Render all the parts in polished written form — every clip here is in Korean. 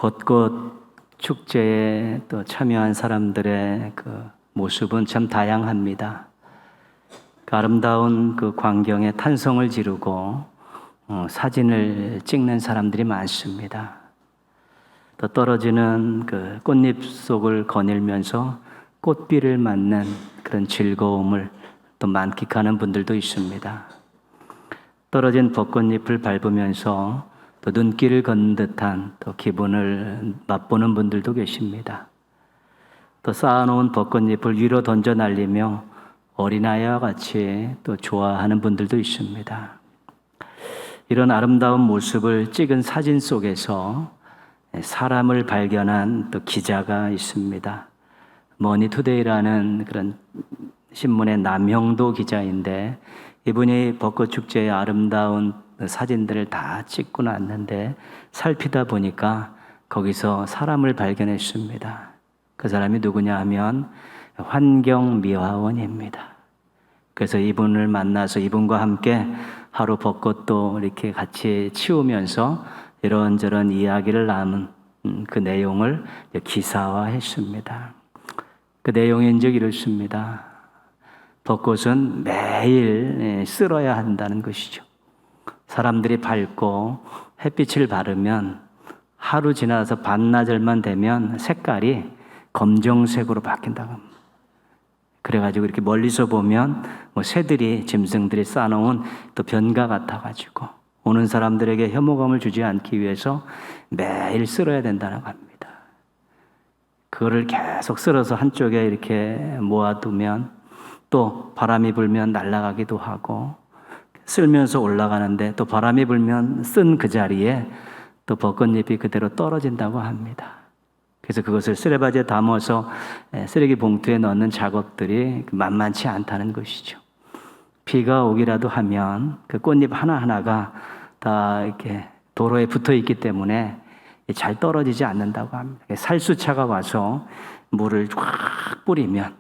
벚꽃 축제에 또 참여한 사람들의 그 모습은 참 다양합니다. 그 아름다운 그 광경에 탄성을 지르고 사진을 찍는 사람들이 많습니다. 또 떨어지는 그 꽃잎 속을 거닐면서 꽃비를 맞는 그런 즐거움을 또 만끽하는 분들도 있습니다. 떨어진 벚꽃잎을 밟으면서 또 눈길을 걷는 듯한 또 기분을 맛보는 분들도 계십니다. 또 쌓아놓은 벚꽃잎을 위로 던져 날리며 어린아이와 같이 또 좋아하는 분들도 있습니다. 이런 아름다운 모습을 찍은 사진 속에서 사람을 발견한 또 기자가 있습니다. 머니투데이라는 그런 신문의 남형도 기자인데, 이분이 벚꽃축제의 아름다운 사진들을 다 찍고 났는데 살피다 보니까 거기서 사람을 발견했습니다. 그 사람이 누구냐 하면 환경미화원입니다. 그래서 이분을 만나서 이분과 함께 하루 벚꽃도 이렇게 같이 치우면서 이런저런 이야기를 나눈 그 내용을 기사화했습니다. 그 내용인즉 이렇습니다. 벚꽃은 매일 쓸어야 한다는 것이죠. 사람들이 밟고 햇빛을 바르면 하루 지나서 반나절만 되면 색깔이 검정색으로 바뀐다고 합니다. 그래가지고 이렇게 멀리서 보면 새들이, 짐승들이 쌓아놓은 또 변가 같아가지고 오는 사람들에게 혐오감을 주지 않기 위해서 매일 쓸어야 된다고 합니다. 그거를 계속 쓸어서 한쪽에 이렇게 모아두면 또 바람이 불면 날아가기도 하고, 쓸면서 올라가는데 또 바람이 불면 쓴 그 자리에 또 벚꽃잎이 그대로 떨어진다고 합니다. 그래서 그것을 쓰레바지에 담아서 쓰레기 봉투에 넣는 작업들이 만만치 않다는 것이죠. 비가 오기라도 하면 그 꽃잎 하나하나가 다 이렇게 도로에 붙어 있기 때문에 잘 떨어지지 않는다고 합니다. 살수차가 와서 물을 쫙 뿌리면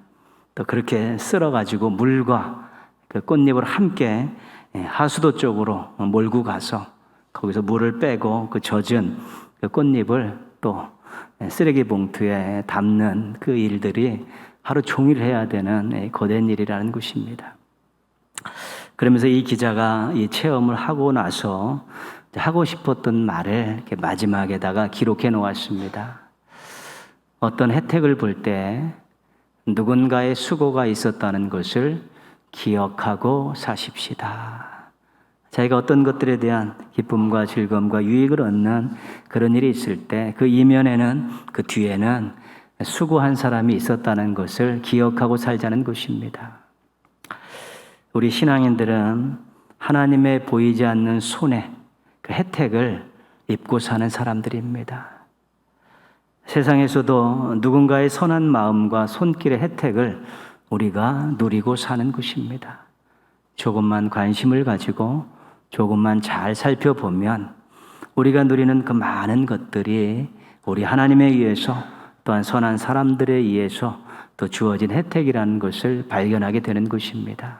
또 그렇게 쓸어가지고 물과 그 꽃잎을 함께 하수도 쪽으로 몰고 가서 거기서 물을 빼고 그 젖은 그 꽃잎을 또 쓰레기 봉투에 담는 그 일들이 하루 종일 해야 되는 거대한 일이라는 것입니다. 그러면서 이 기자가 이 체험을 하고 나서 하고 싶었던 말을 이렇게 마지막에다가 기록해 놓았습니다. 어떤 혜택을 볼 때 누군가의 수고가 있었다는 것을 기억하고 사십시다. 자기가 어떤 것들에 대한 기쁨과 즐거움과 유익을 얻는 그런 일이 있을 때 그 이면에는, 그 뒤에는 수고한 사람이 있었다는 것을 기억하고 살자는 것입니다. 우리 신앙인들은 하나님의 보이지 않는 손에 그 혜택을 입고 사는 사람들입니다. 세상에서도 누군가의 선한 마음과 손길의 혜택을 우리가 누리고 사는 것입니다. 조금만 관심을 가지고 조금만 잘 살펴보면 우리가 누리는 그 많은 것들이 우리 하나님에 의해서, 또한 선한 사람들에 의해서 또 주어진 혜택이라는 것을 발견하게 되는 것입니다.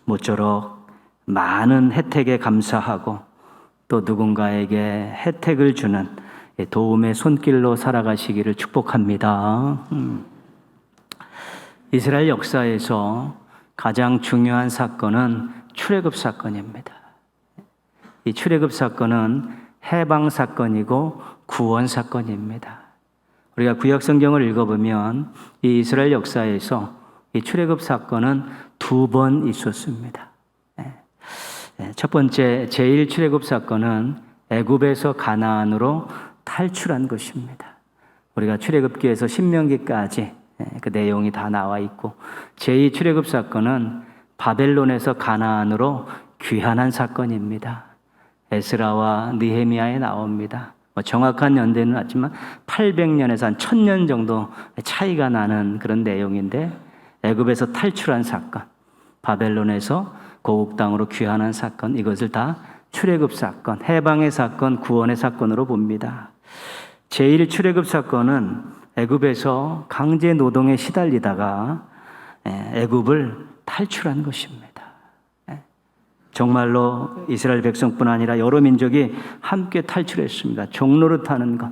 모쪼록 많은 혜택에 감사하고 또 누군가에게 혜택을 주는 도움의 손길로 살아가시기를 축복합니다. 이스라엘 역사에서 가장 중요한 사건은 출애굽 사건입니다. 이 출애굽 사건은 해방 사건이고 구원 사건입니다. 우리가 구약 성경을 읽어보면 이 이스라엘 역사에서 이 출애굽 사건은 2번 있었습니다. 첫 번째 제1 출애굽 사건은 애굽에서 가나안으로 탈출한 것입니다. 우리가 출애굽기에서 신명기까지 그 내용이 다 나와 있고, 제2 출애굽 사건은 바벨론에서 가나안으로 귀환한 사건입니다. 에스라와 느헤미야에 나옵니다. 정확한 연대는 맞지만 800년에서 한 1000년 정도 차이가 나는 그런 내용인데, 애굽에서 탈출한 사건, 바벨론에서 고국 땅으로 귀환한 사건, 이것을 다 출애굽 사건, 해방의 사건, 구원의 사건으로 봅니다. 제1 출애굽 사건은 애굽에서 강제 노동에 시달리다가 애굽을 탈출한 것입니다. 정말로 이스라엘 백성뿐 아니라 여러 민족이 함께 탈출했습니다. 종노릇하는 것,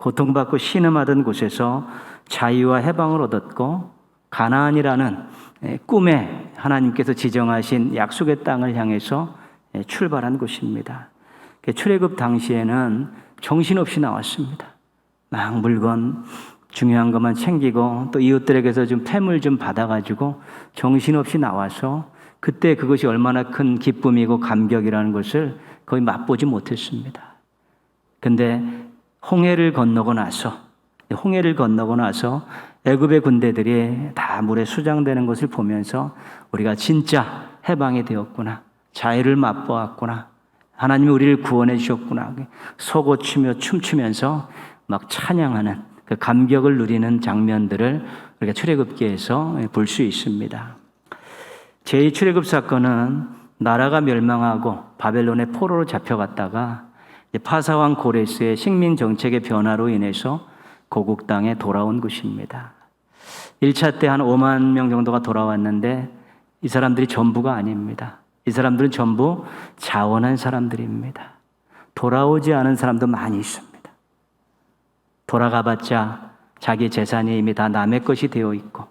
고통받고 신음하던 곳에서 자유와 해방을 얻었고 가나안이라는 꿈에 하나님께서 지정하신 약속의 땅을 향해서 출발한 곳입니다. 출애굽 당시에는 정신없이 나왔습니다. 막 물건 중요한 것만 챙기고 또 이웃들에게서 좀 폐물 좀 받아가지고 정신없이 나와서 그때 그것이 얼마나 큰 기쁨이고 감격이라는 것을 거의 맛보지 못했습니다. 근데 홍해를 건너고 나서 애굽의 군대들이 다 물에 수장되는 것을 보면서 우리가 진짜 해방이 되었구나, 자유를 맛보았구나, 하나님이 우리를 구원해 주셨구나, 솟구치며 춤추면서 막 찬양하는 그 감격을 누리는 장면들을 우리가 출애굽기에서 볼 수 있습니다. 제2출애굽 사건은 나라가 멸망하고 바벨론의 포로로 잡혀갔다가 파사왕 고레스의 식민 정책의 변화로 인해서 고국 땅에 돌아온 것입니다. 1차 때 한 5만 명 정도가 돌아왔는데 이 사람들이 전부가 아닙니다. 이 사람들은 전부 자원한 사람들입니다. 돌아오지 않은 사람도 많이 있습니다. 돌아가봤자 자기 재산이 이미 다 남의 것이 되어 있고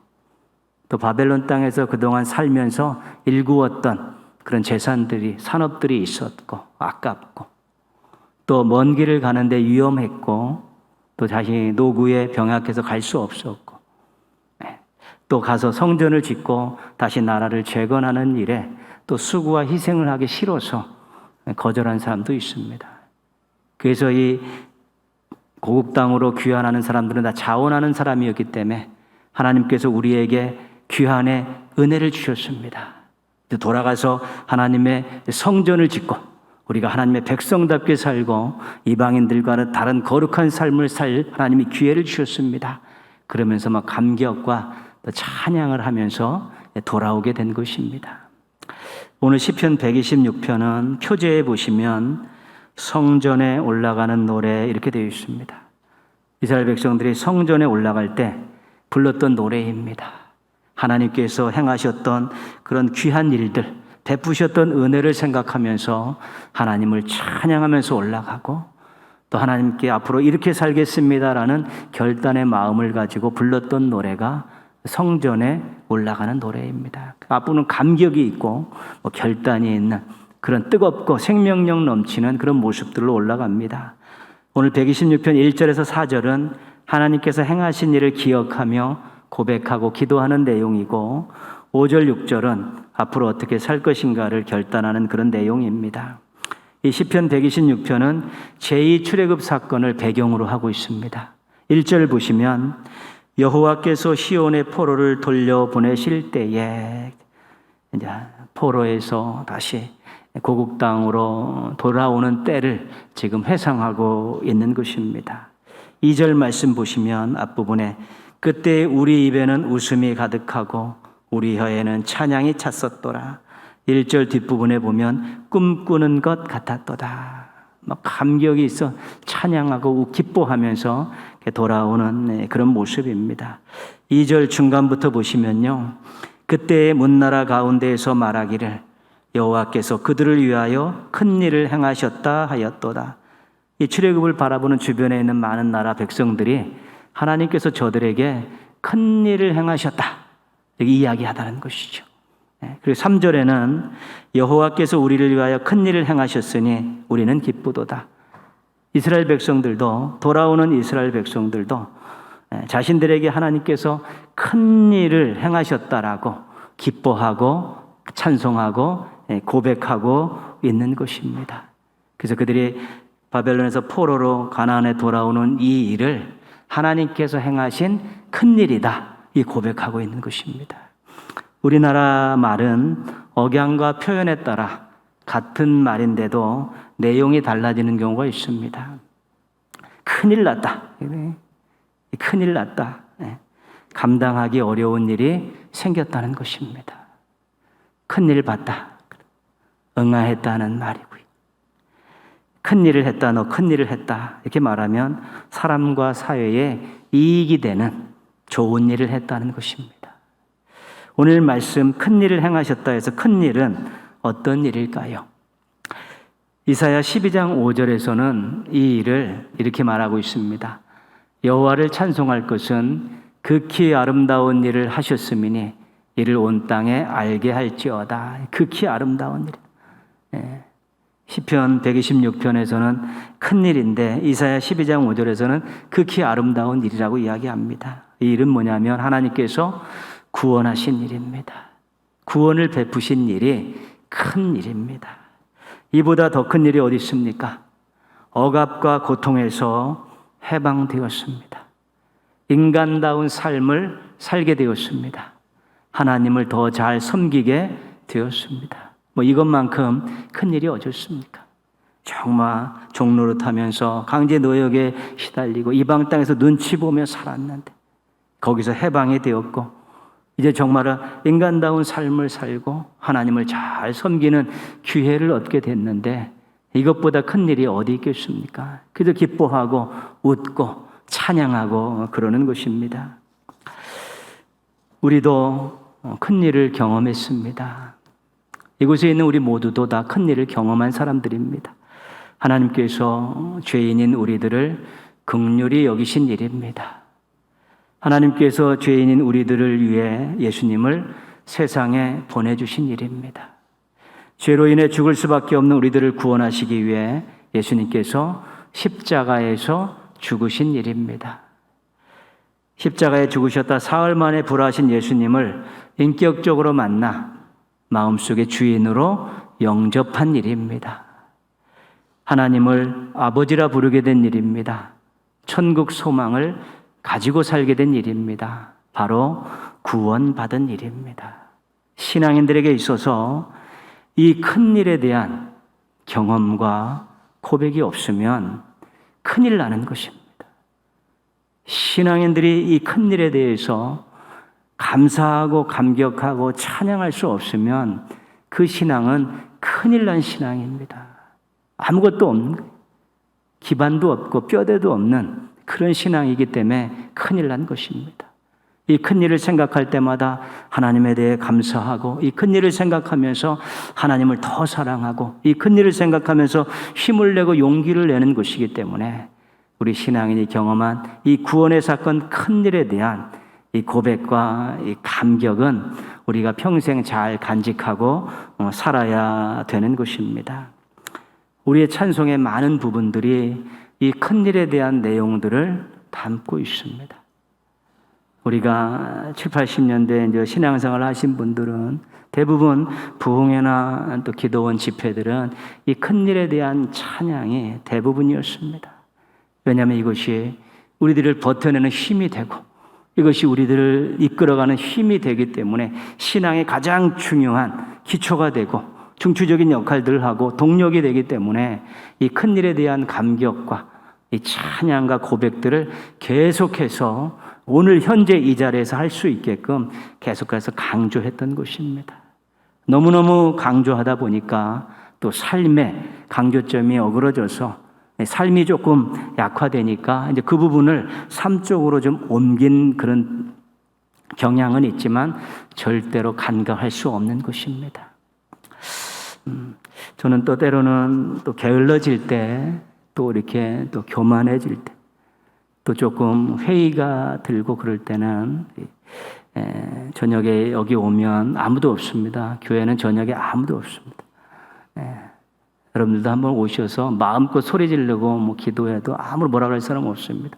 또 바벨론 땅에서 그동안 살면서 일구었던 그런 재산들이, 산업들이 있었고 아깝고 또 먼 길을 가는데 위험했고 또 자신이 노구에 병약해서 갈 수 없었고 또 가서 성전을 짓고 다시 나라를 재건하는 일에 또 수고와 희생을 하기 싫어서 거절한 사람도 있습니다. 그래서 이 고국 땅으로 귀환하는 사람들은 다 자원하는 사람이었기 때문에 하나님께서 우리에게 귀환의 은혜를 주셨습니다. 돌아가서 하나님의 성전을 짓고 우리가 하나님의 백성답게 살고 이방인들과는 다른 거룩한 삶을 살 하나님이 기회를 주셨습니다. 그러면서 막 감격과 또 찬양을 하면서 돌아오게 된 것입니다. 오늘 시편 126편은 표제에 보시면 성전에 올라가는 노래 이렇게 되어 있습니다. 이스라엘 백성들이 성전에 올라갈 때 불렀던 노래입니다. 하나님께서 행하셨던 그런 귀한 일들, 베푸셨던 은혜를 생각하면서 하나님을 찬양하면서 올라가고 또 하나님께 앞으로 이렇게 살겠습니다라는 결단의 마음을 가지고 불렀던 노래가 성전에 올라가는 노래입니다. 앞부분은 감격이 있고 결단이 있는 그런 뜨겁고 생명력 넘치는 그런 모습들로 올라갑니다. 오늘 126편 1절에서 4절은 하나님께서 행하신 일을 기억하며 고백하고 기도하는 내용이고 5절 6절은 앞으로 어떻게 살 것인가를 결단하는 그런 내용입니다. 이 시편 126편은 제2출애굽 사건을 배경으로 하고 있습니다. 1절 보시면 여호와께서 시온의 포로를 돌려보내실 때에 이제 포로에서 다시 고국 땅으로 돌아오는 때를 지금 회상하고 있는 것입니다. 2절 말씀 보시면 앞부분에 그때 우리 입에는 웃음이 가득하고 우리 혀에는 찬양이 찼었더라. 1절 뒷부분에 보면 꿈꾸는 것 같았도다. 막 감격이 있어 찬양하고 기뻐하면서 돌아오는 그런 모습입니다. 2절 중간부터 보시면요. 그때의 문나라 가운데에서 말하기를 여호와께서 그들을 위하여 큰 일을 행하셨다 하였도다. 이 출애굽을 바라보는 주변에 있는 많은 나라 백성들이 하나님께서 저들에게 큰 일을 행하셨다 이렇게 이야기하다는 것이죠. 그리고 3절에는 여호와께서 우리를 위하여 큰 일을 행하셨으니 우리는 기쁘도다. 이스라엘 백성들도 돌아오는 이스라엘 백성들도 자신들에게 하나님께서 큰 일을 행하셨다라고 기뻐하고 찬송하고 고백하고 있는 것입니다. 그래서 그들이 바벨론에서 포로로 가나안에 돌아오는 이 일을 하나님께서 행하신 큰 일이다 이 고백하고 있는 것입니다. 우리나라 말은 억양과 표현에 따라 같은 말인데도 내용이 달라지는 경우가 있습니다. 큰일 났다. 큰일 났다. 감당하기 어려운 일이 생겼다는 것입니다. 큰일 봤다. 응아했다는 말이고요. 큰일을 했다. 너 큰일을 했다. 이렇게 말하면 사람과 사회에 이익이 되는 좋은 일을 했다는 것입니다. 오늘 말씀 큰일을 행하셨다 해서 큰일은 어떤 일일까요? 이사야 12장 5절에서는 이 일을 이렇게 말하고 있습니다. 여호와를 찬송할 것은 극히 아름다운 일을 하셨음이니 이를 온 땅에 알게 할지어다. 극히 아름다운 일. 예. 시편 126편에서는 큰 일인데 이사야 12장 5절에서는 극히 아름다운 일이라고 이야기합니다. 이 일은 뭐냐면 하나님께서 구원하신 일입니다. 구원을 베푸신 일이 큰 일입니다. 이보다 더 큰 일이 어디 있습니까? 억압과 고통에서 해방되었습니다. 인간다운 삶을 살게 되었습니다. 하나님을 더 잘 섬기게 되었습니다. 이것만큼 큰 일이 어디 있습니까? 정말 종노릇하면서 강제 노역에 시달리고 이방 땅에서 눈치 보며 살았는데 거기서 해방이 되었고 이제 정말 인간다운 삶을 살고 하나님을 잘 섬기는 기회를 얻게 됐는데 이것보다 큰 일이 어디 있겠습니까? 그저 기뻐하고 웃고 찬양하고 그러는 것입니다. 우리도 큰 일을 경험했습니다. 이곳에 있는 우리 모두도 다 큰 일을 경험한 사람들입니다. 하나님께서 죄인인 우리들을 긍휼히 여기신 일입니다. 하나님께서 죄인인 우리들을 위해 예수님을 세상에 보내주신 일입니다. 죄로 인해 죽을 수밖에 없는 우리들을 구원하시기 위해 예수님께서 십자가에서 죽으신 일입니다. 십자가에 죽으셨다 사흘 만에 부활하신 예수님을 인격적으로 만나 마음속의 주인으로 영접한 일입니다. 하나님을 아버지라 부르게 된 일입니다. 천국 소망을 가지고 살게 된 일입니다. 바로 구원받은 일입니다. 신앙인들에게 있어서 이 큰 일에 대한 경험과 고백이 없으면 큰일 나는 것입니다. 신앙인들이 이 큰 일에 대해서 감사하고 감격하고 찬양할 수 없으면 그 신앙은 큰일 난 신앙입니다. 아무것도 없는, 기반도 없고 뼈대도 없는 그런 신앙이기 때문에 큰일 난 것입니다. 이 큰 일을 생각할 때마다 하나님에 대해 감사하고 이 큰 일을 생각하면서 하나님을 더 사랑하고 이 큰 일을 생각하면서 힘을 내고 용기를 내는 것이기 때문에 우리 신앙인이 경험한 이 구원의 사건 큰 일에 대한 이 고백과 이 감격은 우리가 평생 잘 간직하고 살아야 되는 것입니다. 우리의 찬송의 많은 부분들이 이 큰 일에 대한 내용들을 담고 있습니다. 우리가 7, 80년대 이제 신앙생활을 하신 분들은 대부분 부흥회나 또 기도원 집회들은 이 큰 일에 대한 찬양이 대부분이었습니다. 왜냐하면 이것이 우리들을 버텨내는 힘이 되고 이것이 우리들을 이끌어가는 힘이 되기 때문에 신앙의 가장 중요한 기초가 되고 중추적인 역할들을 하고 동력이 되기 때문에 이 큰 일에 대한 감격과 이 찬양과 고백들을 계속해서 오늘 현재 이 자리에서 할 수 있게끔 계속해서 강조했던 것입니다. 너무너무 강조하다 보니까 또 삶의 강조점이 어그러져서 삶이 조금 약화되니까 이제 그 부분을 삶 쪽으로 좀 옮긴 그런 경향은 있지만 절대로 간과할 수 없는 것입니다. 저는 또 때로는 또 게을러질 때, 또 이렇게 또 교만해질 때, 또 조금 회의가 들고 그럴 때는 저녁에 여기 오면 아무도 없습니다. 교회는 저녁에 아무도 없습니다. 여러분들도 한번 오셔서 마음껏 소리 지르고 기도해도 아무 뭐라 할 사람 없습니다.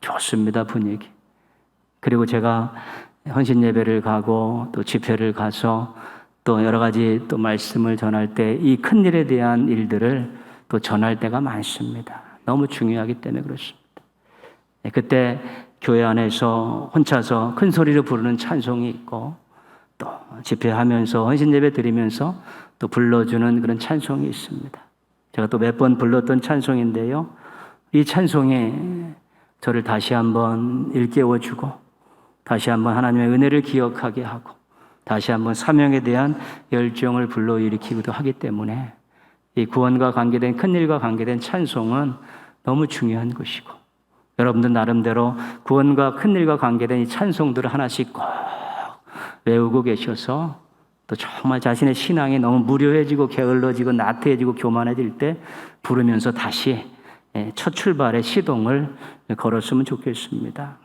좋습니다, 분위기. 그리고 제가 헌신 예배를 가고 또 집회를 가서 또 여러 가지 또 말씀을 전할 때 이 큰 일에 대한 일들을 또 전할 때가 많습니다. 너무 중요하기 때문에 그렇습니다. 그때 교회 안에서 혼자서 큰 소리로 부르는 찬송이 있고 또 집회하면서 헌신 예배 드리면서 또 불러주는 그런 찬송이 있습니다. 제가 또 몇 번 불렀던 찬송인데요. 이 찬송이 저를 다시 한번 일깨워주고 다시 한번 하나님의 은혜를 기억하게 하고 다시 한번 사명에 대한 열정을 불러일으키기도 하기 때문에 이 구원과 관계된 큰일과 관계된 찬송은 너무 중요한 것이고 여러분들 나름대로 구원과 큰일과 관계된 이 찬송들을 하나씩 꼭 외우고 계셔서 또 정말 자신의 신앙이 너무 무료해지고 게을러지고 나태해지고 교만해질 때 부르면서 다시 첫 출발의 시동을 걸었으면 좋겠습니다.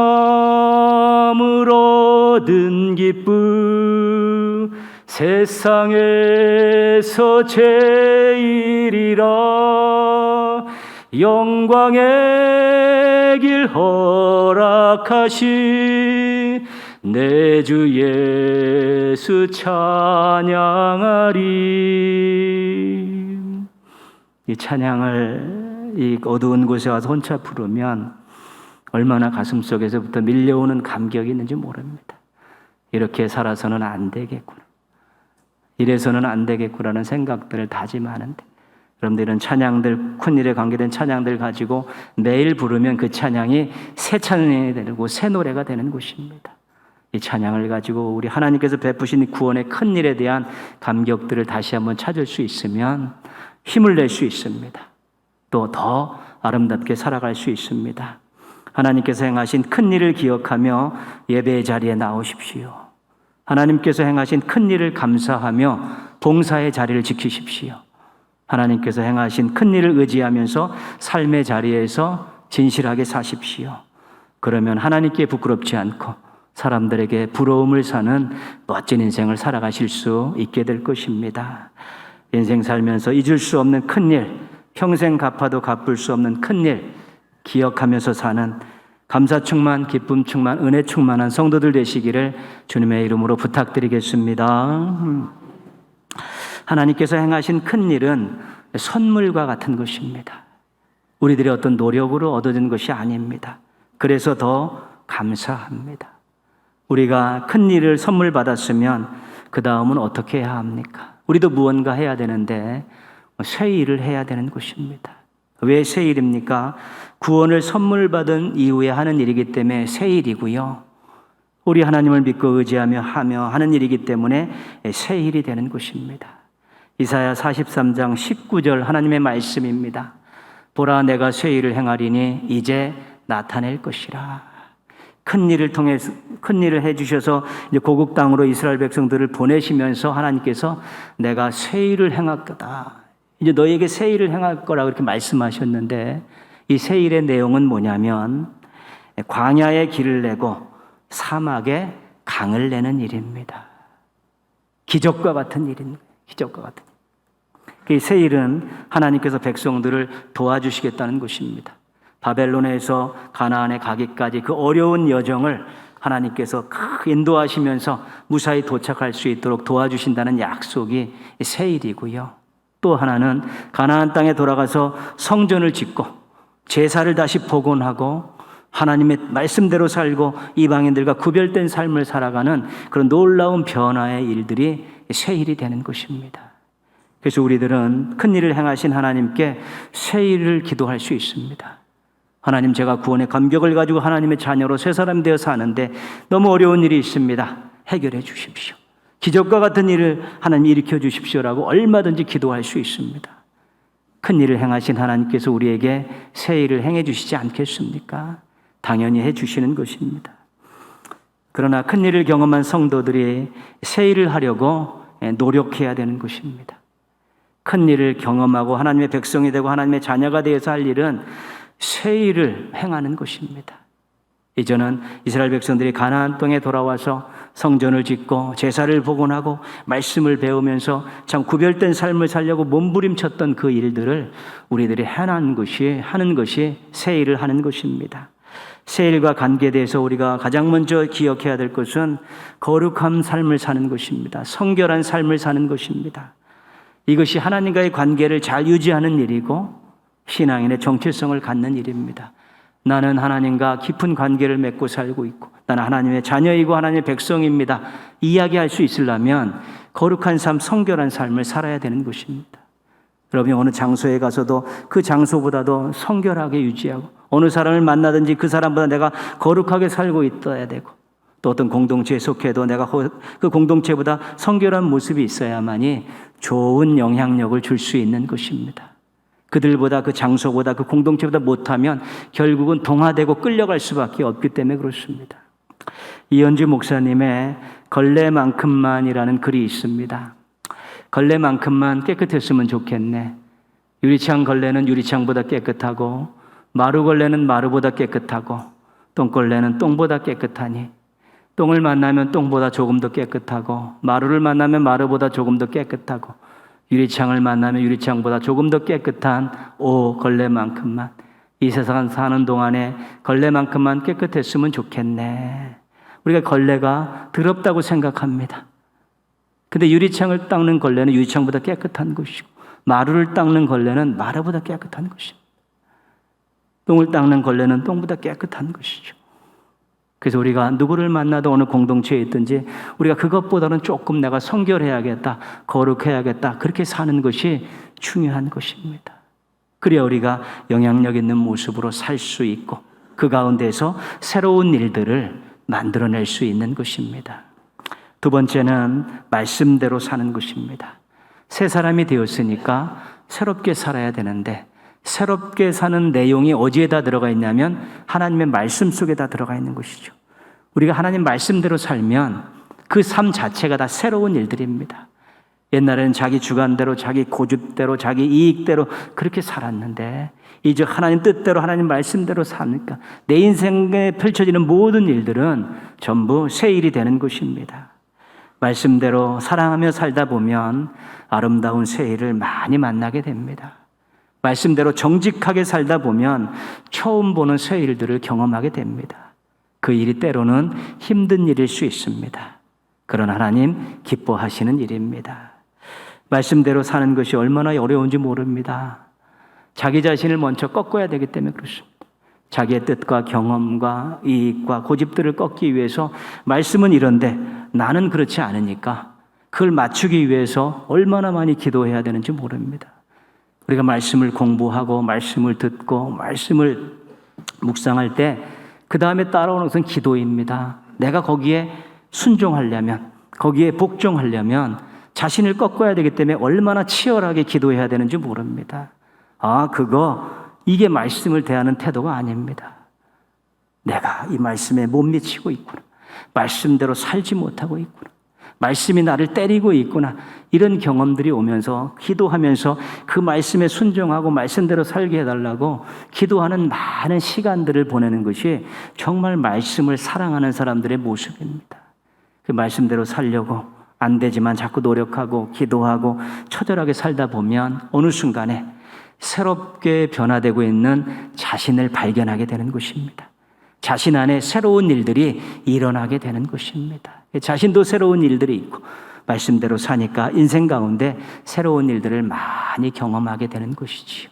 구원함을 얻은 기쁨 세상에서 제일이라 영광의 길 허락하신 내 주 예수 찬양하리. 이 찬양을 이 어두운 곳에 와서 혼자 부르면 얼마나 가슴속에서부터 밀려오는 감격이 있는지 모릅니다. 이렇게 살아서는 안 되겠구나, 이래서는 안 되겠구나라는 생각들을 다짐하는데, 여러분들 이런 찬양들, 큰일에 관계된 찬양들 가지고 매일 부르면 그 찬양이 새 찬양이 되고 새 노래가 되는 곳입니다. 이 찬양을 가지고 우리 하나님께서 베푸신 구원의 큰 일에 대한 감격들을 다시 한번 찾을 수 있으면 힘을 낼 수 있습니다. 또 더 아름답게 살아갈 수 있습니다. 하나님께서 행하신 큰 일을 기억하며 예배의 자리에 나오십시오. 하나님께서 행하신 큰 일을 감사하며 봉사의 자리를 지키십시오. 하나님께서 행하신 큰 일을 의지하면서 삶의 자리에서 진실하게 사십시오. 그러면 하나님께 부끄럽지 않고 사람들에게 부러움을 사는 멋진 인생을 살아가실 수 있게 될 것입니다. 인생 살면서 잊을 수 없는 큰일, 평생 갚아도 갚을 수 없는 큰일 기억하면서 사는 감사 충만, 기쁨 충만, 은혜 충만한 성도들 되시기를 주님의 이름으로 부탁드리겠습니다. 하나님께서 행하신 큰일은 선물과 같은 것입니다. 우리들의 어떤 노력으로 얻어진 것이 아닙니다. 그래서 더 감사합니다. 우리가 큰 일을 선물 받았으면 그 다음은 어떻게 해야 합니까? 우리도 무언가 해야 되는데 새 일을 해야 되는 것입니다. 왜 새 일입니까? 구원을 선물 받은 이후에 하는 일이기 때문에 새 일이고요. 우리 하나님을 믿고 의지하며 하는 일이기 때문에 새 일이 되는 것입니다. 이사야 43장 19절 하나님의 말씀입니다. 보라, 내가 새 일을 행하리니 이제 나타낼 것이라. 큰 일을 통해서, 큰 일을 해주셔서 이제 고국 땅으로 이스라엘 백성들을 보내시면서 하나님께서 내가 새 일을 행할 거다, 이제 너에게 새 일을 행할 거라고 이렇게 말씀하셨는데, 이 새 일의 내용은 뭐냐면 광야에 길을 내고 사막에 강을 내는 일입니다. 기적과 같은 일입니다. 기적과 같은 일. 이 새 일은 하나님께서 백성들을 도와주시겠다는 것입니다. 바벨론에서 가나안에 가기까지 그 어려운 여정을 하나님께서 인도하시면서 무사히 도착할 수 있도록 도와주신다는 약속이 새 일이고요. 또 하나는 가나안 땅에 돌아가서 성전을 짓고 제사를 다시 복원하고 하나님의 말씀대로 살고 이방인들과 구별된 삶을 살아가는 그런 놀라운 변화의 일들이 새 일이 되는 것입니다. 그래서 우리들은 큰 일을 행하신 하나님께 새 일을 기도할 수 있습니다. 하나님, 제가 구원의 감격을 가지고 하나님의 자녀로 새 사람 되어 사는데 너무 어려운 일이 있습니다. 해결해 주십시오. 기적과 같은 일을 하나님 일으켜 주십시오라고 얼마든지 기도할 수 있습니다. 큰 일을 행하신 하나님께서 우리에게 새 일을 행해 주시지 않겠습니까? 당연히 해 주시는 것입니다. 그러나 큰 일을 경험한 성도들이 새 일을 하려고 노력해야 되는 것입니다. 큰 일을 경험하고 하나님의 백성이 되고 하나님의 자녀가 되어서 할 일은 새 일을 행하는 것입니다. 이제는 이스라엘 백성들이 가나안 땅에 돌아와서 성전을 짓고 제사를 복원하고 말씀을 배우면서 참 구별된 삶을 살려고 몸부림쳤던 그 일들을 우리들이 하는 것이 새 일을 하는 것입니다. 새 일과 관계돼서 우리가 가장 먼저 기억해야 될 것은 거룩한 삶을 사는 것입니다. 성결한 삶을 사는 것입니다. 이것이 하나님과의 관계를 잘 유지하는 일이고 신앙인의 정체성을 갖는 일입니다. 나는 하나님과 깊은 관계를 맺고 살고 있고 나는 하나님의 자녀이고 하나님의 백성입니다. 이야기할 수 있으려면 거룩한 삶, 성결한 삶을 살아야 되는 것입니다. 여러분이 어느 장소에 가서도 그 장소보다도 성결하게 유지하고 어느 사람을 만나든지 그 사람보다 내가 거룩하게 살고 있어야 되고 또 어떤 공동체에 속해도 내가 그 공동체보다 성결한 모습이 있어야만이 좋은 영향력을 줄 수 있는 것입니다. 그들보다 그 장소보다 그 공동체보다 못하면 결국은 동화되고 끌려갈 수밖에 없기 때문에 그렇습니다. 이현주 목사님의 걸레만큼만이라는 글이 있습니다. 걸레만큼만 깨끗했으면 좋겠네. 유리창 걸레는 유리창보다 깨끗하고 마루걸레는 마루보다 깨끗하고 똥걸레는 똥보다 깨끗하니 똥을 만나면 똥보다 조금 더 깨끗하고 마루를 만나면 마루보다 조금 더 깨끗하고 유리창을 만나면 유리창보다 조금 더 깨끗한 걸레만큼만 이 세상 사는 동안에 걸레만큼만 깨끗했으면 좋겠네. 우리가 걸레가 더럽다고 생각합니다. 근데 유리창을 닦는 걸레는 유리창보다 깨끗한 것이고 마루를 닦는 걸레는 마루보다 깨끗한 것입니다. 똥을 닦는 걸레는 똥보다 깨끗한 것이죠. 그래서 우리가 누구를 만나도 어느 공동체에 있든지 우리가 그것보다는 조금 내가 성결해야겠다, 거룩해야겠다 그렇게 사는 것이 중요한 것입니다. 그래야 우리가 영향력 있는 모습으로 살 수 있고 그 가운데서 새로운 일들을 만들어낼 수 있는 것입니다. 두 번째는 말씀대로 사는 것입니다. 새 사람이 되었으니까 새롭게 살아야 되는데 새롭게 사는 내용이 어디에다 들어가 있냐면 하나님의 말씀 속에 다 들어가 있는 것이죠. 우리가 하나님 말씀대로 살면 그 삶 자체가 다 새로운 일들입니다. 옛날에는 자기 주관대로 자기 고집대로 자기 이익대로 그렇게 살았는데 이제 하나님 뜻대로 하나님 말씀대로 사니까 내 인생에 펼쳐지는 모든 일들은 전부 새 일이 되는 것입니다. 말씀대로 사랑하며 살다 보면 아름다운 새 일을 많이 만나게 됩니다. 말씀대로 정직하게 살다 보면 처음 보는 새 일들을 경험하게 됩니다. 그 일이 때로는 힘든 일일 수 있습니다. 그러나 하나님 기뻐하시는 일입니다. 말씀대로 사는 것이 얼마나 어려운지 모릅니다. 자기 자신을 먼저 꺾어야 되기 때문에 그렇습니다. 자기의 뜻과 경험과 이익과 고집들을 꺾기 위해서 말씀은 이런데 나는 그렇지 않으니까 그걸 맞추기 위해서 얼마나 많이 기도해야 되는지 모릅니다. 우리가 말씀을 공부하고 말씀을 듣고 말씀을 묵상할 때 그 다음에 따라오는 것은 기도입니다. 내가 거기에 순종하려면 거기에 복종하려면 자신을 꺾어야 되기 때문에 얼마나 치열하게 기도해야 되는지 모릅니다. 이게 말씀을 대하는 태도가 아닙니다. 내가 이 말씀에 못 미치고 있구나. 말씀대로 살지 못하고 있구나. 말씀이 나를 때리고 있구나. 이런 경험들이 오면서 기도하면서 그 말씀에 순종하고 말씀대로 살게 해달라고 기도하는 많은 시간들을 보내는 것이 정말 말씀을 사랑하는 사람들의 모습입니다. 그 말씀대로 살려고 안 되지만 자꾸 노력하고 기도하고 처절하게 살다 보면 어느 순간에 새롭게 변화되고 있는 자신을 발견하게 되는 것입니다. 자신 안에 새로운 일들이 일어나게 되는 것입니다. 자신도 새로운 일들이 있고 말씀대로 사니까 인생 가운데 새로운 일들을 많이 경험하게 되는 것이지요.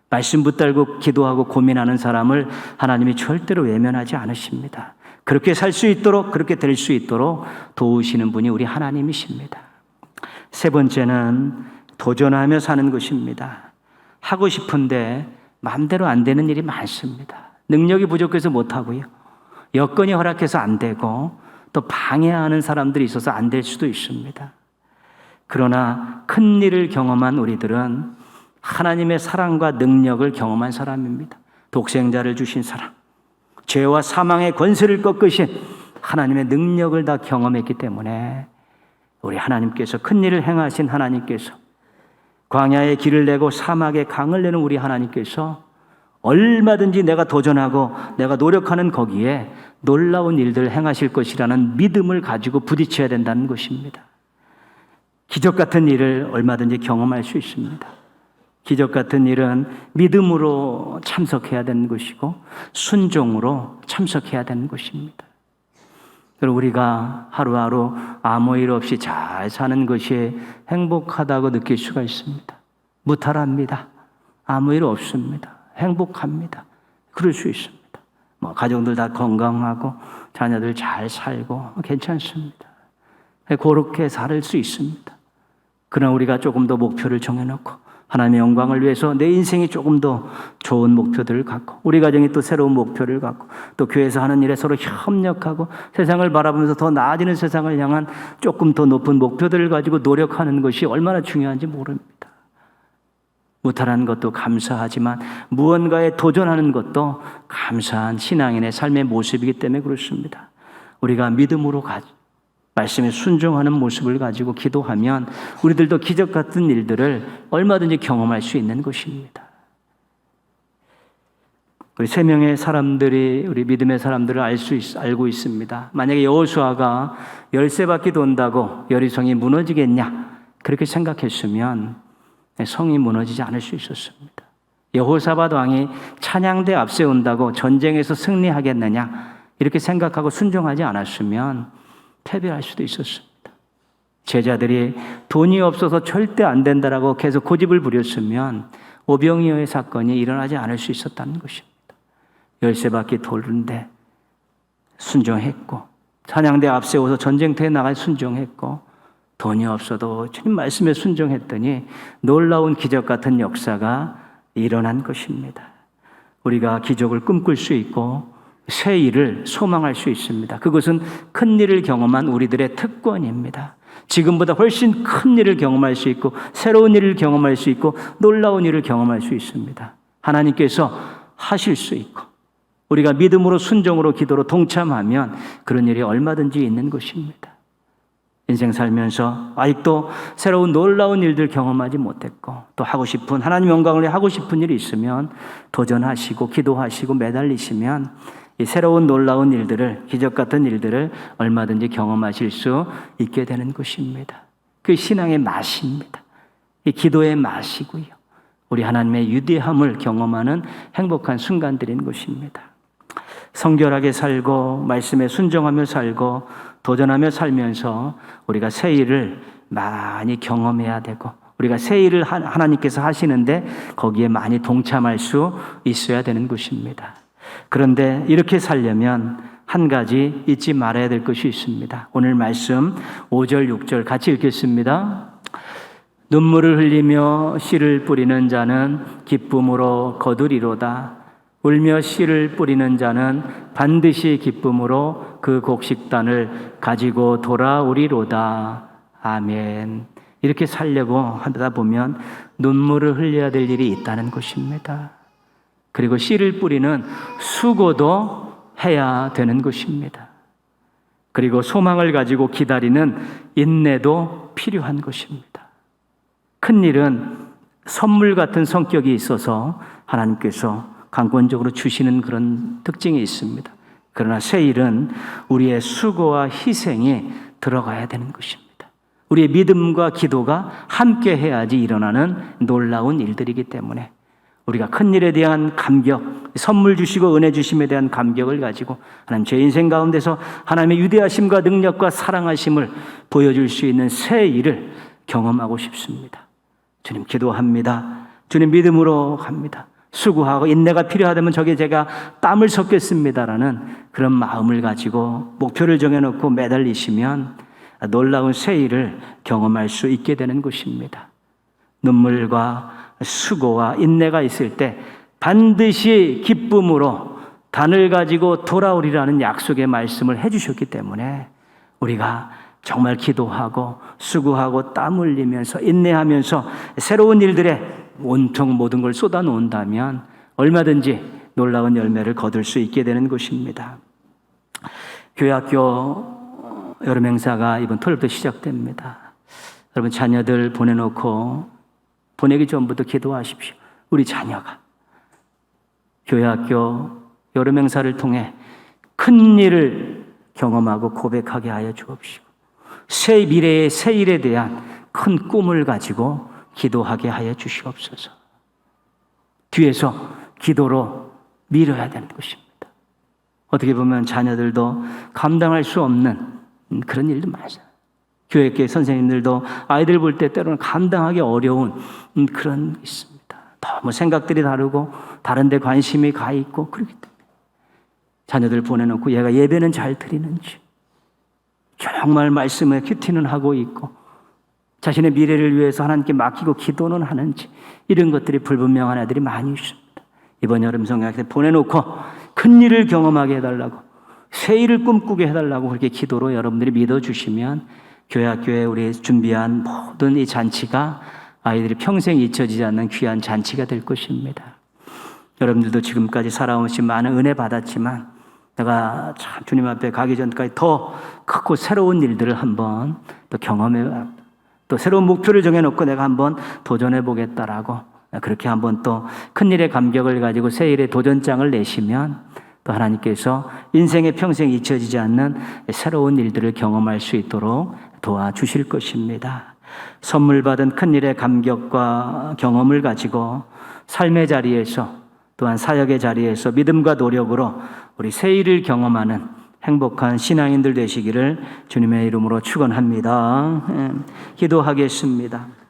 말씀 붙들고 기도하고 고민하는 사람을 하나님이 절대로 외면하지 않으십니다. 그렇게 살 수 있도록 그렇게 될 수 있도록 도우시는 분이 우리 하나님이십니다. 세 번째는 도전하며 사는 것입니다. 하고 싶은데 마음대로 안 되는 일이 많습니다. 능력이 부족해서 못하고요. 여건이 허락해서 안 되고 또 방해하는 사람들이 있어서 안 될 수도 있습니다. 그러나 큰 일을 경험한 우리들은 하나님의 사랑과 능력을 경험한 사람입니다. 독생자를 주신 사람, 죄와 사망의 권세를 꺾으신 하나님의 능력을 다 경험했기 때문에 우리 하나님께서 큰 일을 행하신 하나님께서 광야에 길을 내고 사막에 강을 내는 우리 하나님께서 얼마든지 내가 도전하고 내가 노력하는 거기에 놀라운 일들을 행하실 것이라는 믿음을 가지고 부딪혀야 된다는 것입니다. 기적 같은 일을 얼마든지 경험할 수 있습니다. 기적 같은 일은 믿음으로 참석해야 되는 것이고 순종으로 참석해야 되는 것입니다. 그리고 우리가 하루하루 아무 일 없이 잘 사는 것이 행복하다고 느낄 수가 있습니다. 무탈합니다. 아무 일 없습니다. 행복합니다. 그럴 수 있습니다. 가정들 다 건강하고 자녀들 잘 살고 괜찮습니다. 그렇게 살 수 있습니다. 그러나 우리가 조금 더 목표를 정해놓고 하나님의 영광을 위해서 내 인생이 조금 더 좋은 목표들을 갖고 우리 가정이 또 새로운 목표를 갖고 또 교회에서 하는 일에 서로 협력하고 세상을 바라보면서 더 나아지는 세상을 향한 조금 더 높은 목표들을 가지고 노력하는 것이 얼마나 중요한지 모릅니다. 무탈한 것도 감사하지만 무언가에 도전하는 것도 감사한 신앙인의 삶의 모습이기 때문에 그렇습니다. 우리가 믿음으로 말씀에 순종하는 모습을 가지고 기도하면 우리들도 기적 같은 일들을 얼마든지 경험할 수 있는 것입니다. 우리 세 명의 사람들이 우리 믿음의 사람들을 알고 있습니다. 만약에 여호수아가 열쇠바퀴 돈다고 여리성이 무너지겠냐 그렇게 생각했으면 성이 무너지지 않을 수 있었습니다. 여호사밧 왕이 찬양대 앞세운다고 전쟁에서 승리하겠느냐 이렇게 생각하고 순종하지 않았으면 패배할 수도 있었습니다. 제자들이 돈이 없어서 절대 안 된다라고 계속 고집을 부렸으면 오병이어의 사건이 일어나지 않을 수 있었다는 것입니다. 열쇠바퀴 도는데 순종했고 찬양대 앞세워서 전쟁터에 나가 순종했고 돈이 없어도 주님 말씀에 순종했더니 놀라운 기적 같은 역사가 일어난 것입니다. 우리가 기적을 꿈꿀 수 있고 새 일을 소망할 수 있습니다. 그것은 큰 일을 경험한 우리들의 특권입니다. 지금보다 훨씬 큰 일을 경험할 수 있고 새로운 일을 경험할 수 있고 놀라운 일을 경험할 수 있습니다. 하나님께서 하실 수 있고 우리가 믿음으로 순종으로 기도로 동참하면 그런 일이 얼마든지 있는 것입니다. 인생 살면서 아직도 새로운 놀라운 일들 경험하지 못했고 또 하고 싶은 하나님 영광을 위해 하고 싶은 일이 있으면 도전하시고 기도하시고 매달리시면 이 새로운 놀라운 일들을 기적 같은 일들을 얼마든지 경험하실 수 있게 되는 것입니다. 그 신앙의 맛입니다. 이 기도의 맛이고요. 우리 하나님의 위대함을 경험하는 행복한 순간들인 것입니다. 성결하게 살고 말씀에 순종하며 살고 도전하며 살면서 우리가 새 일을 많이 경험해야 되고 우리가 새 일을 하나님께서 하시는데 거기에 많이 동참할 수 있어야 되는 것입니다. 그런데 이렇게 살려면 한 가지 잊지 말아야 될 것이 있습니다. 오늘 말씀 5절 6절 같이 읽겠습니다. 눈물을 흘리며 씨를 뿌리는 자는 기쁨으로 거두리로다. 울며 씨를 뿌리는 자는 반드시 기쁨으로 그 곡식단을 가지고 돌아오리로다. 아멘. 이렇게 살려고 하다 보면 눈물을 흘려야 될 일이 있다는 것입니다. 그리고 씨를 뿌리는 수고도 해야 되는 것입니다. 그리고 소망을 가지고 기다리는 인내도 필요한 것입니다. 큰 일은 선물 같은 성격이 있어서 하나님께서 강권적으로 주시는 그런 특징이 있습니다. 그러나 새 일은 우리의 수고와 희생이 들어가야 되는 것입니다. 우리의 믿음과 기도가 함께 해야지 일어나는 놀라운 일들이기 때문에 우리가 큰 일에 대한 감격, 선물 주시고 은혜 주심에 대한 감격을 가지고 하나님 제 인생 가운데서 하나님의 위대하심과 능력과 사랑하심을 보여줄 수 있는 새 일을 경험하고 싶습니다. 주님 기도합니다. 주님 믿음으로 갑니다. 수고하고 인내가 필요하다면 저게 제가 땀을 섞겠습니다라는 그런 마음을 가지고 목표를 정해놓고 매달리시면 놀라운 새 일을 경험할 수 있게 되는 것입니다. 눈물과 수고와 인내가 있을 때 반드시 기쁨으로 단을 가지고 돌아오리라는 약속의 말씀을 해주셨기 때문에 우리가 정말 기도하고 수고하고 땀 흘리면서 인내하면서 새로운 일들에 온통 모든 걸 쏟아놓는다면 얼마든지 놀라운 열매를 거둘 수 있게 되는 것입니다. 교회학교 여름 행사가 이번 토요일부터 시작됩니다. 여러분 자녀들 보내놓고 보내기 전부터 기도하십시오. 우리 자녀가 교회학교 여름 행사를 통해 큰 일을 경험하고 고백하게 하여 주옵시고 새 미래의 새 일에 대한 큰 꿈을 가지고 기도하게 하여 주시옵소서. 뒤에서 기도로 밀어야 되는 것입니다. 어떻게 보면 자녀들도 감당할 수 없는 그런 일도 많아요. 교회계 선생님들도 아이들 볼 때 때로는 감당하기 어려운 그런 게 있습니다. 너무 생각들이 다르고 다른 데 관심이 가 있고 그렇기 때문에 자녀들 보내놓고 얘가 예배는 잘 드리는지 정말 말씀에 큐티는 하고 있고 자신의 미래를 위해서 하나님께 맡기고 기도는 하는지 이런 것들이 불분명한 아이들이 많이 있습니다. 이번 여름 성경학교 보내놓고 큰 일을 경험하게 해달라고 새 일을 꿈꾸게 해달라고 그렇게 기도로 여러분들이 믿어주시면 교회학교에 우리 준비한 모든 이 잔치가 아이들이 평생 잊혀지지 않는 귀한 잔치가 될 것입니다. 여러분들도 지금까지 살아오신 많은 은혜 받았지만 내가 참 주님 앞에 가기 전까지 더 크고 새로운 일들을 한번 또 경험해, 또 새로운 목표를 정해놓고 내가 한번 도전해 보겠다라고 그렇게 한번 또 큰일의 감격을 가지고 새 일의 도전장을 내시면 또 하나님께서 인생의 평생 잊혀지지 않는 새로운 일들을 경험할 수 있도록 도와주실 것입니다. 선물 받은 큰일의 감격과 경험을 가지고 삶의 자리에서 또한 사역의 자리에서 믿음과 노력으로 우리 새 일을 경험하는 행복한 신앙인들 되시기를 주님의 이름으로 축원합니다. 기도하겠습니다.